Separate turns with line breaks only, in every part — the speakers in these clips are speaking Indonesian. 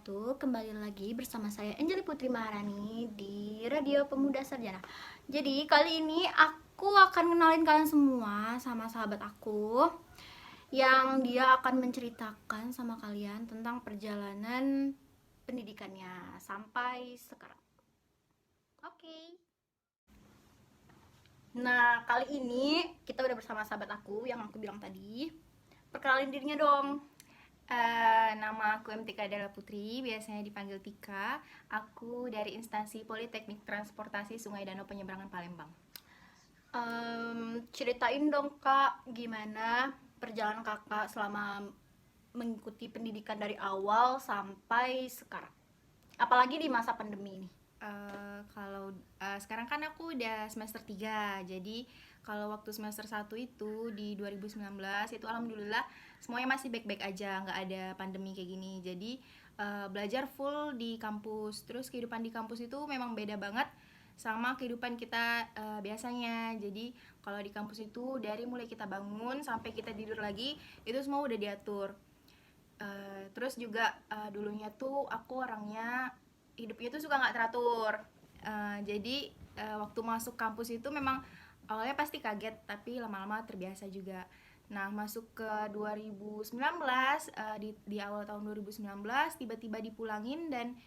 wabarakatuh. Kembali lagi bersama saya Anjali Putri Maharani di Radio Pemuda Sarjana. Jadi kali ini aku akan kenalin kalian semua sama sahabat aku yang dia akan menceritakan sama kalian tentang perjalanan pendidikannya sampai sekarang. Oke. Nah, kali ini kita udah bersama sahabat aku yang aku bilang tadi. Perkenalin dirinya dong.
Nama aku MTK Dela Putri, biasanya dipanggil Tika. Aku dari instansi Politeknik Transportasi Sungai Danau Penyeberangan Palembang.
Ceritain dong kak, gimana perjalanan kakak selama mengikuti pendidikan dari awal sampai sekarang, apalagi di masa pandemi ini.
Kalau sekarang kan aku udah semester 3. Jadi kalau waktu semester 1 itu di 2019 itu alhamdulillah semuanya masih baik-baik aja, nggak ada pandemi kayak gini. Jadi belajar full di kampus. Terus kehidupan di kampus itu memang beda banget sama kehidupan kita biasanya. Jadi kalau di kampus itu dari mulai kita bangun sampai kita tidur lagi itu semua udah diatur. Terus juga dulunya tuh aku orangnya hidupnya tuh suka nggak teratur. Jadi waktu masuk kampus itu memang awalnya pasti kaget, tapi lama-lama terbiasa juga. Nah, masuk ke 2019, di awal tahun 2019 tiba-tiba dipulangin dan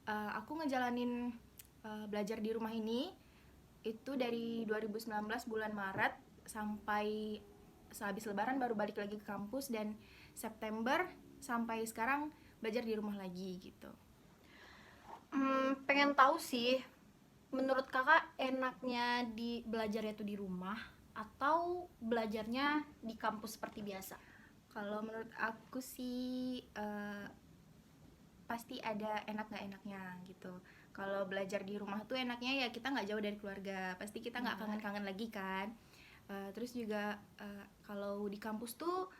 aku ngejalanin belajar di rumah ini itu dari 2019 bulan Maret sampai sehabis lebaran baru balik lagi ke kampus, dan September sampai sekarang belajar di rumah lagi gitu.
Pengen tahu sih, menurut kakak enaknya di belajarnya itu di rumah atau belajarnya di kampus seperti biasa?
Kalau menurut aku sih pasti ada enak nggak enaknya gitu. Kalau belajar di rumah tuh enaknya ya kita nggak jauh dari keluarga, pasti kita nggak kangen-kangen lagi kan. Terus juga kalau di kampus tuh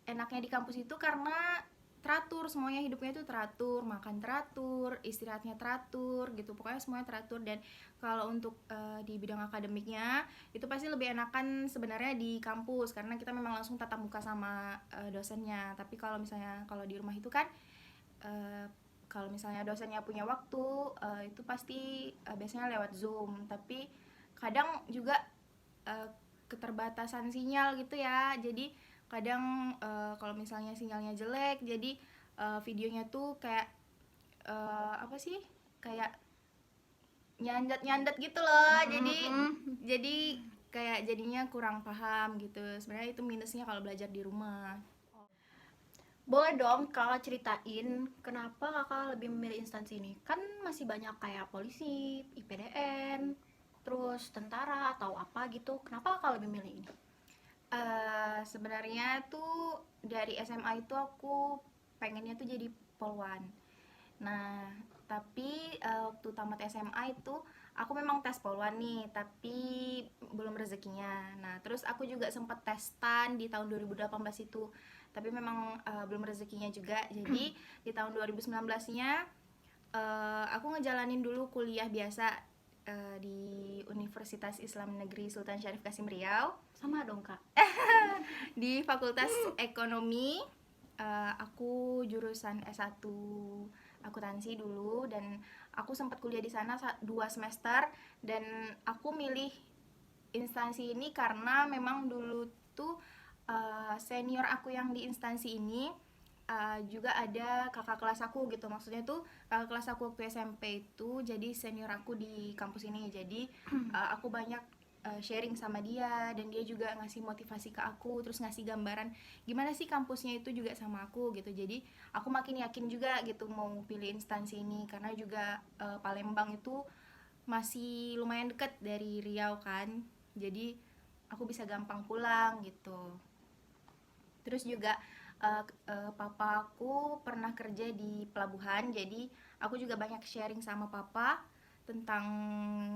enaknya di kampus itu karena teratur, semuanya hidupnya itu teratur, makan teratur, istirahatnya teratur gitu, pokoknya semuanya teratur. Dan kalau untuk di bidang akademiknya itu pasti lebih enakan sebenarnya di kampus karena kita memang langsung tatap muka sama dosennya. Tapi kalau misalnya kalau di rumah itu kan kalau misalnya dosennya punya waktu itu pasti biasanya lewat Zoom, tapi kadang juga keterbatasan sinyal gitu ya. Jadi kadang kalau misalnya sinyalnya jelek, jadi videonya tuh kayak apa sih, kayak nyandat gitu loh. Jadi kayak jadinya kurang paham gitu. Sebenarnya itu minusnya kalau belajar di rumah.
Boleh dong kakak ceritain kenapa kakak lebih memilih instansi ini? Kan masih banyak kayak polisi, IPDN, terus tentara atau apa gitu. Kenapa kakak lebih milih ini?
Sebenarnya tuh dari SMA itu aku pengennya tuh jadi polwan. Nah, tapi waktu tamat SMA itu aku memang tes polwan nih, tapi belum rezekinya. Nah, terus aku juga sempat tes STAN di tahun 2018 itu, tapi memang belum rezekinya juga. Jadi di tahun 2019-nya aku ngejalanin dulu kuliah biasa di Universitas Islam Negeri Sultan Syarif Kasim Riau.
Sama dong kak.
Di Fakultas Ekonomi. Aku jurusan S1 akuntansi dulu, dan aku sempat kuliah di sana 2 semester. Dan aku milih instansi ini karena memang dulu tuh senior aku yang di instansi ini juga ada kakak kelas aku gitu. Maksudnya tuh kakak kelas aku waktu SMP itu jadi senior aku di kampus ini. Jadi aku banyak sharing sama dia, dan dia juga ngasih motivasi ke aku, terus ngasih gambaran gimana sih kampusnya itu juga sama aku gitu. Jadi aku makin yakin juga gitu mau pilih instansi ini, karena juga Palembang itu masih lumayan deket dari Riau kan, jadi aku bisa gampang pulang gitu. Terus juga papa aku pernah kerja di pelabuhan, jadi aku juga banyak sharing sama papa tentang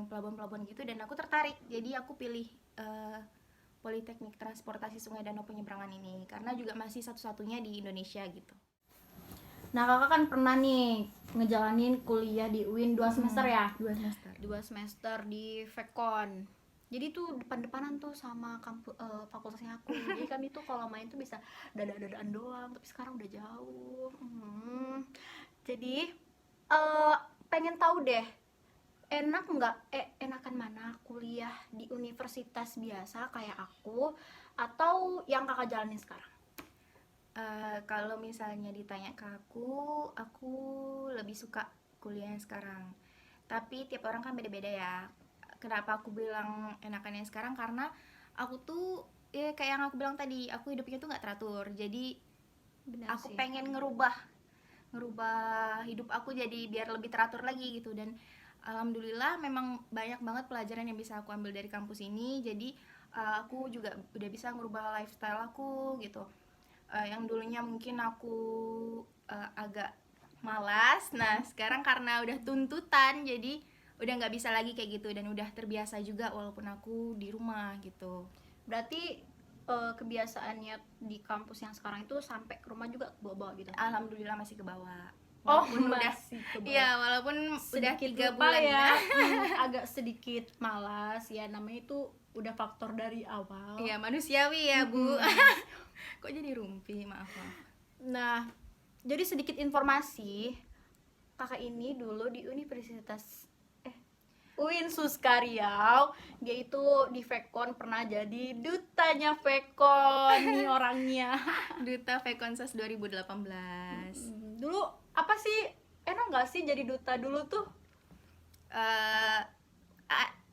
pelabuhan-pelabuhan gitu, dan aku tertarik. Jadi aku pilih Politeknik Transportasi Sungai Danau Penyeberangan ini karena juga masih satu-satunya di Indonesia gitu.
Nah kakak kan pernah nih ngejalanin kuliah di UIN 2 semester ya?
2 semester.
2 semester di Vekon. Jadi tuh depan-depanan tuh sama fakultasnya aku. Jadi kami tuh kalau main tuh bisa dada-dadaan doang, tapi sekarang udah jauh. Jadi pengen tahu deh, enak nggak enakan mana kuliah di universitas biasa kayak aku atau yang kakak jalanin sekarang?
Kalau misalnya ditanya ke aku lebih suka kuliah yang sekarang. Tapi tiap orang kan beda-beda ya. Kenapa aku bilang enakan yang sekarang? Karena aku tuh ya kayak yang aku bilang tadi, aku hidupnya tuh nggak teratur. Jadi
Benar
aku
sih.
pengen ngerubah hidup aku jadi biar lebih teratur lagi gitu. Dan alhamdulillah memang banyak banget pelajaran yang bisa aku ambil dari kampus ini. Jadi aku juga udah bisa ngerubah lifestyle aku gitu. Yang dulunya mungkin aku agak malas, nah sekarang karena udah tuntutan jadi udah nggak bisa lagi kayak gitu dan udah terbiasa juga walaupun aku di rumah gitu.
Berarti kebiasaannya di kampus yang sekarang itu sampai ke rumah juga ke bawah gitu.
Alhamdulillah masih ke bawah.
Oh,
Walaupun udah
masih ke bawah.
iya, walaupun udah
Sedikit
3
lupa
bulan
ya. Agak sedikit malas ya, namanya itu udah faktor dari awal.
Iya, manusiawi ya, Bu. Kok jadi rumpi, maaf.
Nah, jadi sedikit informasi, kakak ini dulu di Universitas UIN Suska Riau, dia itu di Vekon pernah jadi dutanya Vekon nih orangnya.
Duta Vekonsos 2018.
Dulu apa sih, enak nggak sih jadi duta dulu tuh?
eh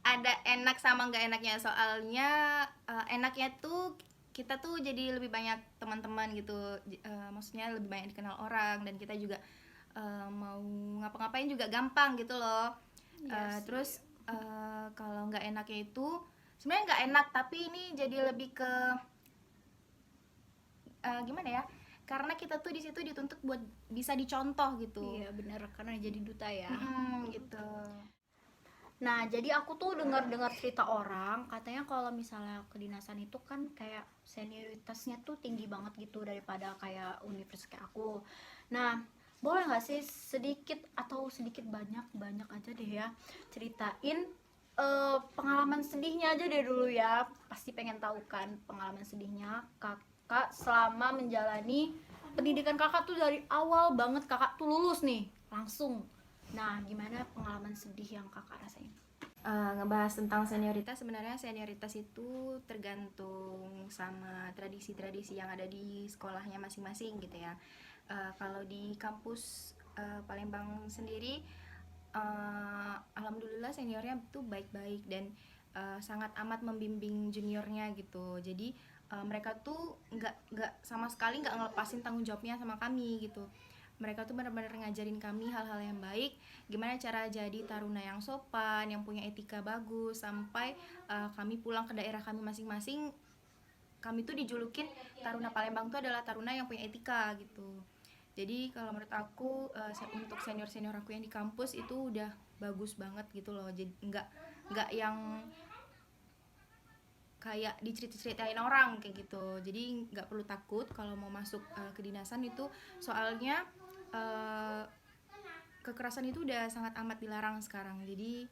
ada enak sama nggak enaknya, soalnya enaknya tuh kita tuh jadi lebih banyak teman-teman gitu. Maksudnya lebih banyak dikenal orang dan kita juga mau ngapa-ngapain juga gampang gitu loh.
Yes,
Terus kalau nggak enaknya itu sebenarnya nggak enak, tapi ini jadi lebih ke gimana ya, karena kita tuh di situ dituntut buat bisa dicontoh gitu.
iya bener, karena jadi duta ya.
Gitu.
Nah, jadi aku tuh dengar-dengar cerita orang, katanya kalau misalnya kedinasan itu kan kayak senioritasnya tuh tinggi banget gitu daripada kayak universitas kayak aku. Nah, boleh nggak sih sedikit atau sedikit banyak aja deh ya ceritain pengalaman sedihnya aja deh dulu ya. Pasti pengen tahu kan pengalaman sedihnya kakak selama menjalani pendidikan kakak tuh dari awal banget kakak tuh lulus nih langsung. Nah, gimana pengalaman sedih yang kakak rasain?
Ngebahas tentang senioritas, sebenarnya senioritas itu tergantung sama tradisi-tradisi yang ada di sekolahnya masing-masing gitu ya. Kalau di kampus Palembang sendiri, alhamdulillah seniornya tuh baik-baik dan sangat amat membimbing juniornya gitu. Jadi mereka tuh nggak sama sekali nggak ngelepasin tanggung jawabnya sama kami gitu. Mereka tuh benar-benar ngajarin kami hal-hal yang baik, gimana cara jadi taruna yang sopan, yang punya etika bagus, sampai kami pulang ke daerah kami masing-masing, kami tuh dijulukin taruna Palembang tuh adalah taruna yang punya etika gitu. Jadi kalau menurut aku untuk senior-senior aku yang di kampus itu udah bagus banget gitu loh. Jadi nggak yang kayak diceritain orang kayak gitu. Jadi nggak perlu takut kalau mau masuk kedinasan itu, soalnya kekerasan itu udah sangat amat dilarang sekarang. Jadi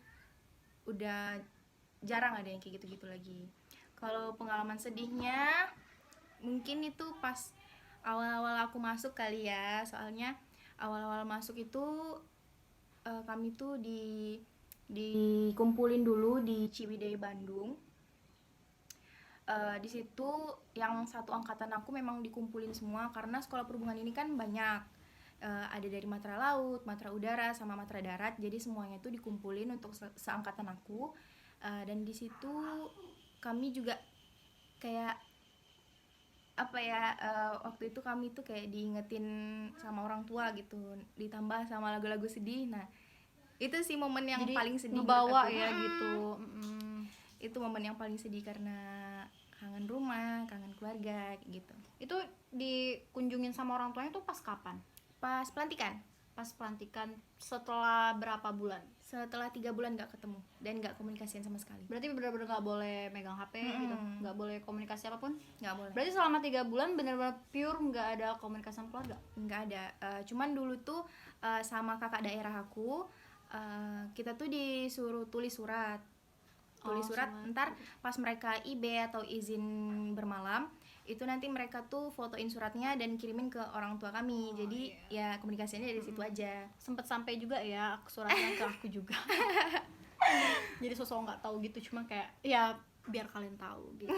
udah jarang ada yang kayak gitu-gitu lagi. Kalau pengalaman sedihnya mungkin itu pas awal-awal aku masuk kali ya. Soalnya awal-awal masuk itu kami tuh dikumpulin dulu di Ciwidey Bandung. Di situ yang satu angkatan aku memang dikumpulin semua karena sekolah perhubungan ini kan banyak. Ada dari Matra Laut, Matra Udara, sama Matra Darat. Jadi semuanya itu dikumpulin untuk seangkatan aku. Dan di situ kami juga kayak apa ya, waktu itu kami tuh kayak diingetin sama orang tua gitu, ditambah sama lagu-lagu sedih. Nah, itu sih momen yang
Jadi
paling sedih
ngebawa ya gitu.
Itu momen yang paling sedih karena kangen rumah, kangen keluarga gitu.
Itu dikunjungin sama orang tuanya tuh pas kapan?
Pas pelantikan,
Pas pelantikan setelah berapa bulan?
setelah 3 bulan gak ketemu dan gak komunikasian sama sekali.
Berarti benar-benar nggak boleh megang HP gitu, nggak boleh komunikasi apapun.
Nggak boleh.
Berarti selama 3 bulan benar-benar pure nggak ada komunikasi sama keluarga.
Nggak ada. Cuman dulu tuh sama kakak daerah aku, kita tuh disuruh tulis surat. Ntar pas mereka IB atau izin bermalam, itu nanti mereka tuh fotoin suratnya dan kirimin ke orang tua kami. Jadi ya komunikasinya dari situ aja.
Sempet sampai juga ya suratnya ke aku juga. Jadi sosok nggak tahu gitu, cuma kayak ya biar kalian tahu gitu.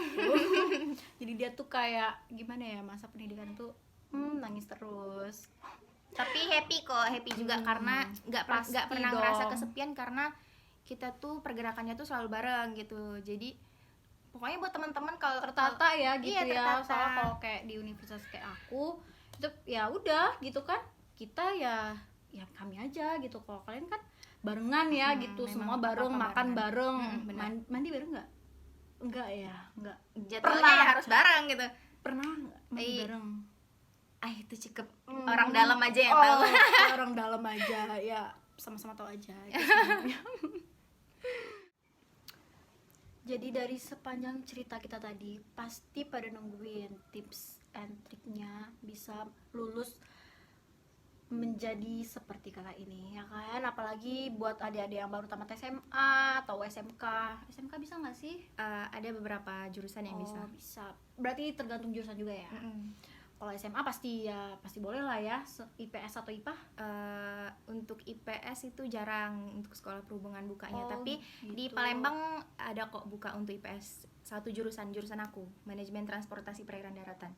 Jadi dia tuh kayak gimana ya, masa pendidikan tuh nangis terus.
Tapi happy kok, happy juga karena nggak
Pasti
pernah
dong.
ngerasa kesepian karena kita tuh pergerakannya tuh selalu bareng gitu. Jadi pokoknya buat teman-teman kalau
Tertata ya gitu
iya,
ya.
tertata.
Soalnya kalau kayak di universitas kayak aku itu ya udah gitu kan, kita ya kami aja gitu. Kalau kalian kan barengan ya gitu, semua
memang
bareng,
apa-apa
makan bareng,
benar.
mandi bareng nggak? Enggak ya, enggak.
Jadwalnya
Pernah.
ya harus bareng gitu.
Pernah nggak mandi
Iya.
bareng?
Itu cukup orang dalam aja yang tahu.
Orang dalam aja ya, sama-sama tahu aja itu sebenarnya. Jadi dari sepanjang cerita kita tadi pasti pada nungguin tips and triknya bisa lulus menjadi seperti kakak ini ya kan, apalagi buat adik-adik yang baru tamat SMA atau SMK. SMK bisa nggak sih?
Ada beberapa jurusan yang bisa.
Bisa. Berarti tergantung jurusan juga ya. Kalau SMA pasti boleh lah ya, IPS atau IPA.
Untuk IPS itu jarang untuk sekolah perhubungan bukanya,
Oh,
tapi
gitu.
di Palembang ada kok buka untuk IPS satu jurusan aku, manajemen transportasi perairan daratan.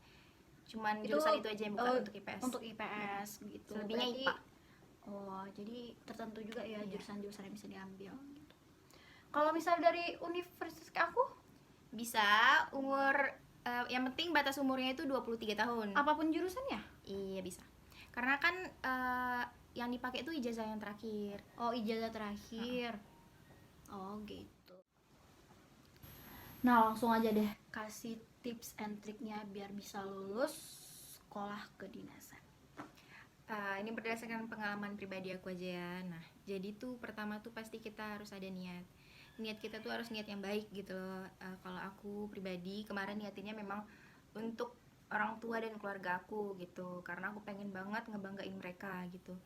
Cuman jurusan itu aja yang buka untuk IPS.
Untuk IPS gitu.
Selebihnya
Berarti,
IPA.
Oh, jadi tertentu juga ya jurusan-jurusan yang bisa diambil gitu. Kalau misal dari universitas kayak aku,
Bisa umur yang penting batas umurnya itu 23 tahun.
apapun jurusannya?
Iya, bisa. Karena kan yang dipakai itu ijazah yang terakhir.
Oh, ijazah terakhir. Oh, gitu. Nah, langsung aja deh kasih tips and triknya biar bisa lulus sekolah kedinasan.
Ini berdasarkan pengalaman pribadi aku aja ya. Nah, jadi tuh pertama tuh pasti kita harus ada niat. Niat kita tuh harus niat yang baik gitu loh. Kalau aku pribadi kemarin niatinnya memang untuk orang tua dan keluarga aku gitu, karena aku pengen banget ngebanggain mereka gitu.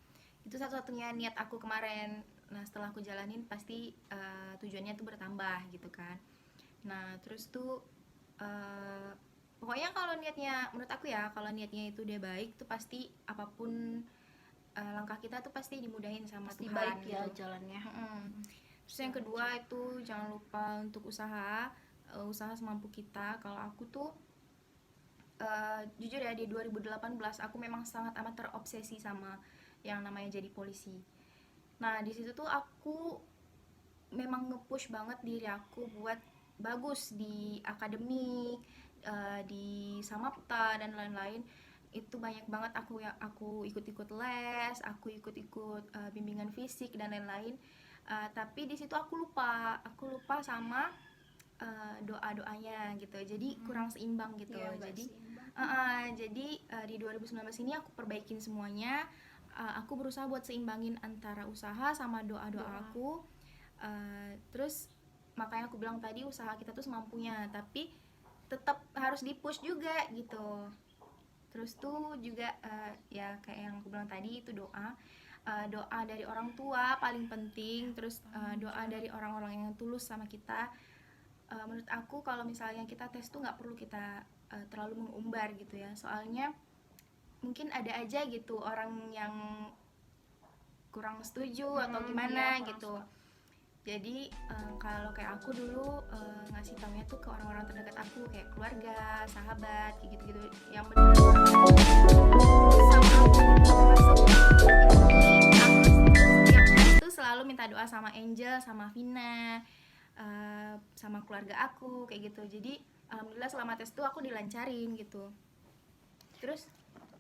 Itu satu-satunya niat aku kemarin. Nah, setelah aku jalanin pasti tujuannya tuh bertambah gitu kan. Nah, terus tuh pokoknya kalau niatnya, menurut aku ya, kalau niatnya itu udah baik tuh pasti apapun langkah kita tuh pasti dimudahin sama
Pasti
Tuhan
baik ya
gitu.
jalannya.
Terus yang kedua itu jangan lupa untuk usaha semampu kita. Kalau aku tuh jujur ya, di 2018 aku memang sangat amat terobsesi sama yang namanya jadi polisi. Nah, di situ tuh aku memang nge-push banget diri aku buat bagus di akademik, di Samapta dan lain-lain. Itu banyak banget aku ikut-ikut les, aku ikut-ikut bimbingan fisik dan lain-lain. Tapi di situ aku lupa sama doa-doanya gitu. Jadi kurang seimbang gitu.
Iya,
Jadi di 2019 ini aku perbaikin semuanya. Aku berusaha buat seimbangin antara usaha sama doa-doa aku. Terus makanya aku bilang tadi usaha kita tuh semampunya, tapi tetap harus dipush juga gitu. Terus tuh juga ya kayak yang aku bilang tadi itu doa dari orang tua paling penting. Terus doa dari orang-orang yang tulus sama kita. Menurut aku kalau misalnya kita tes tuh nggak perlu kita terlalu mengumbar gitu ya, soalnya mungkin ada aja gitu orang yang kurang setuju atau gimana gitu. Jadi kalau kayak aku dulu ngasih taunya tuh ke orang-orang terdekat aku, kayak keluarga, sahabat, kayak gitu-gitu, yang benar-benar sama aku termasuk setiap tes tuh selalu minta doa sama Angel, sama Vina, sama keluarga aku kayak gitu. Jadi alhamdulillah selama tes tuh aku dilancarin gitu. Terus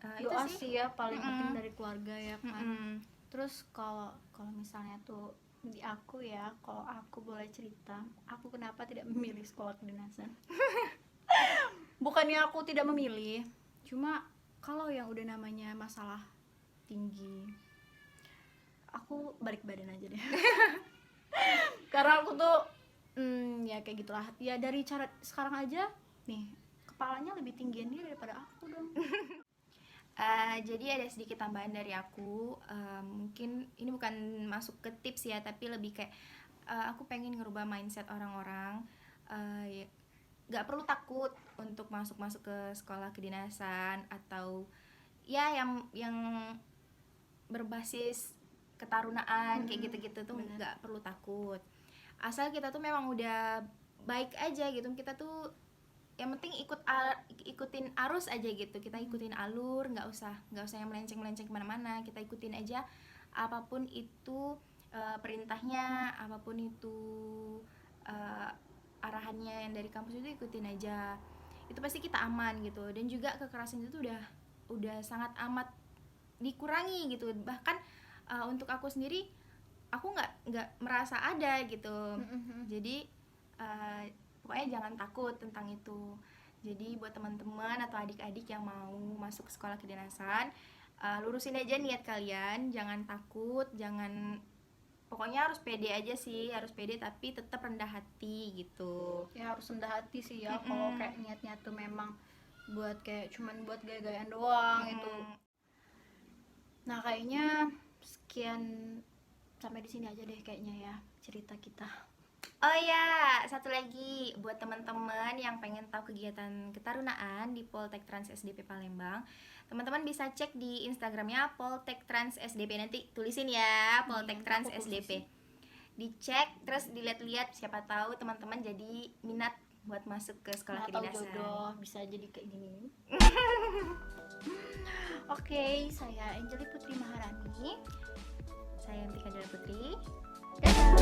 Doa
itu
sih ya paling penting dari keluarga ya kan.
Mm-mm.
Terus kalau misalnya tuh di aku ya, kalau aku boleh cerita, aku kenapa tidak memilih sekolah kedinasan. Bukannya aku tidak memilih, cuma kalau yang udah namanya masalah tinggi, aku balik badan aja deh. Karena aku tuh ya kayak gitulah ya, dari cara sekarang aja nih kepalanya lebih tinggian dia daripada aku dong.
Jadi ada sedikit tambahan dari aku, mungkin ini bukan masuk ke tips ya, tapi lebih kayak aku pengen ngerubah mindset orang-orang. nggak perlu takut untuk masuk ke sekolah kedinasan atau ya yang berbasis ketarunaan kayak gitu-gitu tuh
bener.
nggak perlu takut, asal kita tuh memang udah baik aja gitu. Kita tuh yang penting ikutin arus aja gitu, kita ikutin alur, nggak usah yang melenceng kemana-mana, kita ikutin aja apapun itu perintahnya, apapun itu arahannya yang dari kampus itu ikutin aja, itu pasti kita aman gitu. Dan juga kekerasan itu udah sangat amat dikurangi gitu. Bahkan untuk aku sendiri, aku nggak merasa ada gitu. Jadi pokoknya jangan takut tentang itu. Jadi buat teman-teman atau adik-adik yang mau masuk ke sekolah kedinasan, lurusin aja niat kalian, jangan takut, pokoknya harus pede aja sih, harus pede tapi tetap rendah hati gitu.
Ya harus rendah hati sih ya, kalau kayak niatnya tuh memang buat kayak cuman buat gaya-gayaan doang itu. Nah kayaknya sekian, sampai di sini aja deh kayaknya ya cerita kita.
Oh ya, satu lagi buat teman-teman yang pengen tahu kegiatan ketarunaan di Poltek Trans SDP Palembang, teman-teman bisa cek di Instagramnya Poltek Trans SDP, nanti tulisin ya Poltek Trans SDP. Dicek terus dilihat-lihat, siapa tahu teman-teman jadi minat buat masuk ke sekolah
Atau
kedinasan.
jodoh bisa jadi kayak gini. Oke, saya Anjali Putri Maharani.
Saya Antika Dela Putri.
Dadah.